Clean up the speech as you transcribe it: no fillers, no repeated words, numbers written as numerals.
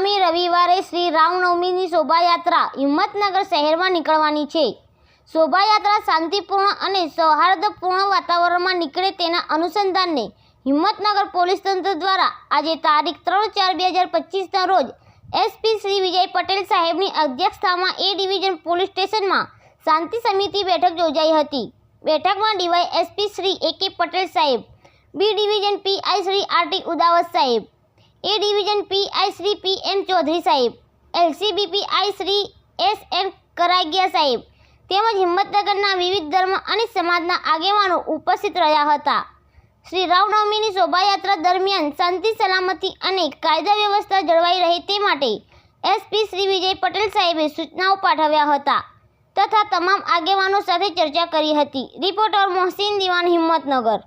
આગામી રવિવારે શ્રી રામનવમીની શોભાયાત્રા હિંમતનગર શહેરમાં નીકળવાની છે। શોભાયાત્રા શાંતિપૂર્ણ અને સૌહાર્દપૂર્ણ વાતાવરણમાં નીકળે તેના અનુસંધાને હિંમતનગર પોલીસ તંત્ર દ્વારા આજે તારીખ 3/4/2025ના રોજ એસપી શ્રી વિજય પટેલ સાહેબની અધ્યક્ષતામાં એ ડિવિઝન પોલીસ સ્ટેશનમાં શાંતિ સમિતિ બેઠક યોજાઈ હતી। બેઠકમાં ડીવાયએસપી શ્રી એ.કે. Patel Saheb, B division PI Shri આર.ટી. Udawat Saheb, A division PI Shri પી.એન. ચૌધરી સાહેબ, એલસીબી પીઆઈ શ્રી એસ.એન. કરાગિયા સાહેબ તેમજ હિંમતનગરના વિવિધ ધર્મ અને સમાજના આગેવાનો ઉપસ્થિત રહ્યા હતા। શ્રી રામનવમીની શોભાયાત્રા દરમિયાન શાંતિ સલામતી અને કાયદા વ્યવસ્થા જળવાઈ રહે તે માટે એસપી શ્રી વિજય પટેલ સાહેબે સૂચનાઓ પાઠવ્યા હતા તથા તમામ આગેવાનો સાથે ચર્ચા કરી હતી। રિપોર્ટર મોહસિન દિવાન, હિંમતનગર।